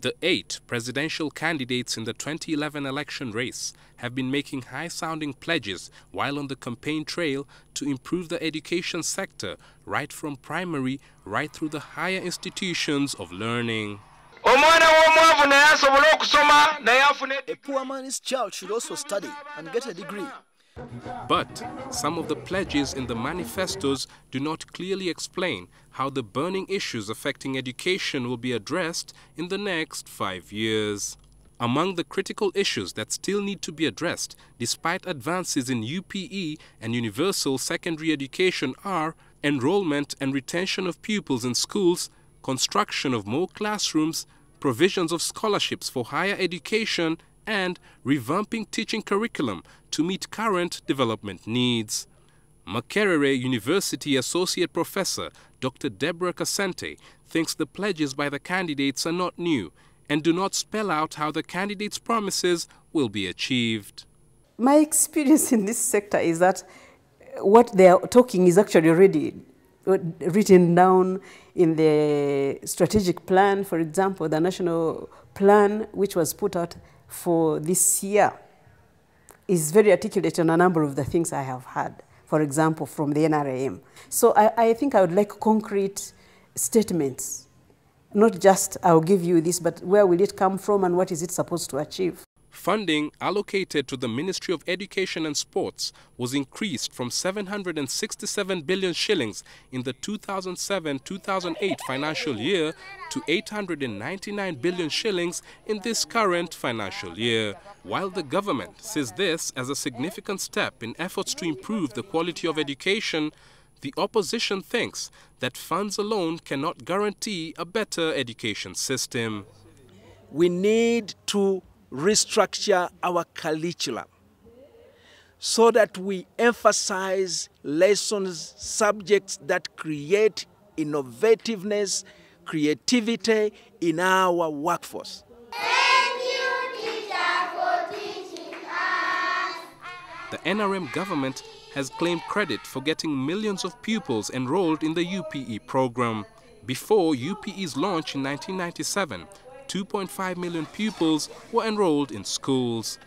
The 8 presidential candidates in the 2011 election race have been making high-sounding pledges while on the campaign trail to improve the education sector, right from primary right through the higher institutions of learning. A poor man's child should also study and get a degree. But some of the pledges in the manifestos do not clearly explain how the burning issues affecting education will be addressed in the next 5 years. Among the critical issues that still need to be addressed, despite advances in UPE and universal secondary education, are enrollment and retention of pupils in schools, construction of more classrooms, provisions of scholarships for higher education, and revamping teaching curriculum to meet current development needs. Makerere University Associate Professor Dr. Deborah Kasente thinks the pledges by the candidates are not new and do not spell out how the candidates' promises will be achieved. My experience in this sector is that what they are talking is actually already written down in the strategic plan. For example, the national plan, which was put out for this year, is very articulate on a number of the things I have heard, for example, from the NRM. So I think I would like concrete statements, not just I'll give you this, but where will it come from and what is it supposed to achieve? Funding allocated to the Ministry of Education and Sports was increased from 767 billion shillings in the 2007-2008 financial year to 899 billion shillings in this current financial year. While the government sees this as a significant step in efforts to improve the quality of education, the opposition thinks that funds alone cannot guarantee a better education system. We need to restructure our curriculum so that we emphasize lessons, subjects that create innovativeness, creativity in our workforce. Thank you, teacher, for teaching us. The NRM government has claimed credit for getting millions of pupils enrolled in the UPE program. Before UPE's launch in 1997, 2.5 million pupils were enrolled in schools.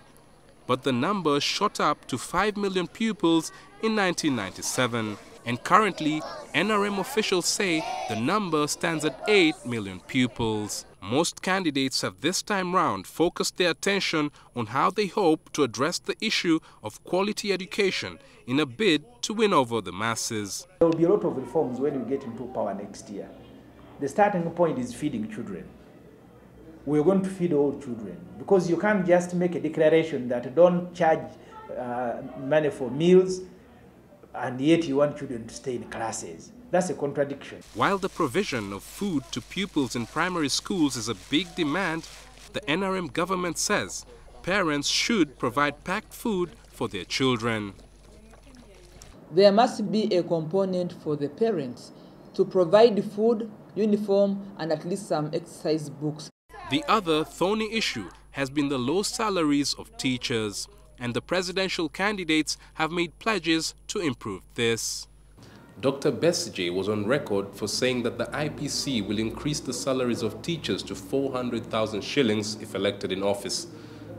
But the number shot up to 5 million pupils in 1997. And currently, NRM officials say the number stands at 8 million pupils. Most candidates have this time round focused their attention on how they hope to address the issue of quality education in a bid to win over the masses. There will be a lot of reforms when we get into power next year. The starting point is feeding children. We're going to feed all children, because you can't just make a declaration that don't charge money for meals and yet you want children to stay in classes. That's a contradiction. While the provision of food to pupils in primary schools is a big demand, the NRM government says parents should provide packed food for their children. There must be a component for the parents to provide food, uniform, and at least some exercise books. The other thorny issue has been the low salaries of teachers, and the presidential candidates have made pledges to improve this. Dr. Besigye was on record for saying that the IPC will increase the salaries of teachers to 400,000 shillings if elected in office.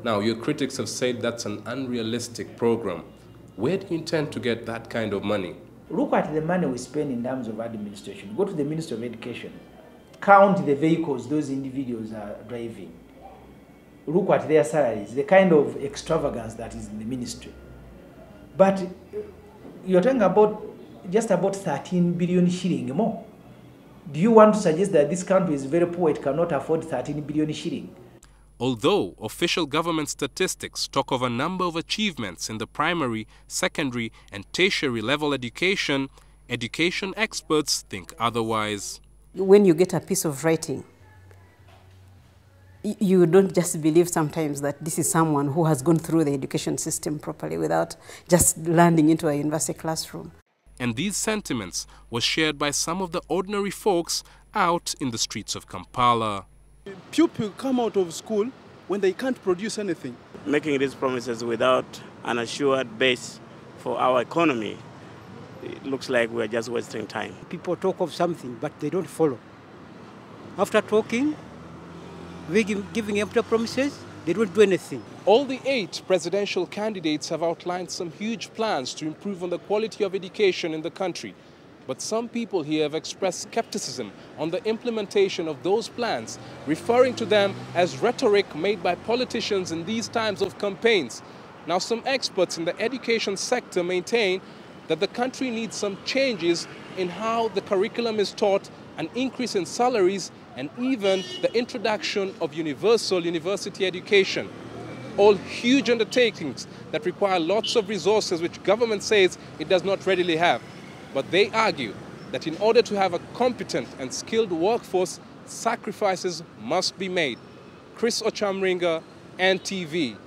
Now, your critics have said that's an unrealistic program. Where do you intend to get that kind of money? Look at the money we spend in terms of administration. Go to the Ministry of Education. Count the vehicles those individuals are driving. Look at their salaries, the kind of extravagance that is in the ministry. But you're talking about just about 13 billion shilling more. Do you want to suggest that this country is very poor, it cannot afford 13 billion shilling? Although official government statistics talk of a number of achievements in the primary, secondary, and tertiary level education, education experts think otherwise. When you get a piece of writing, you don't just believe sometimes that this is someone who has gone through the education system properly without just landing into a university classroom. And these sentiments were shared by some of the ordinary folks out in the streets of Kampala. Pupils come out of school when they can't produce anything. Making these promises without an assured base for our economy, it looks like we're just wasting time. People talk of something, but they don't follow. After talking, we giving empty promises, they don't do anything. All the 8 presidential candidates have outlined some huge plans to improve on the quality of education in the country. But some people here have expressed skepticism on the implementation of those plans, referring to them as rhetoric made by politicians in these times of campaigns. Now, some experts in the education sector maintain that the country needs some changes in how the curriculum is taught, an increase in salaries, and even the introduction of universal university education. All huge undertakings that require lots of resources which government says it does not readily have. But they argue that in order to have a competent and skilled workforce, sacrifices must be made. Chris Ochamringa, NTV.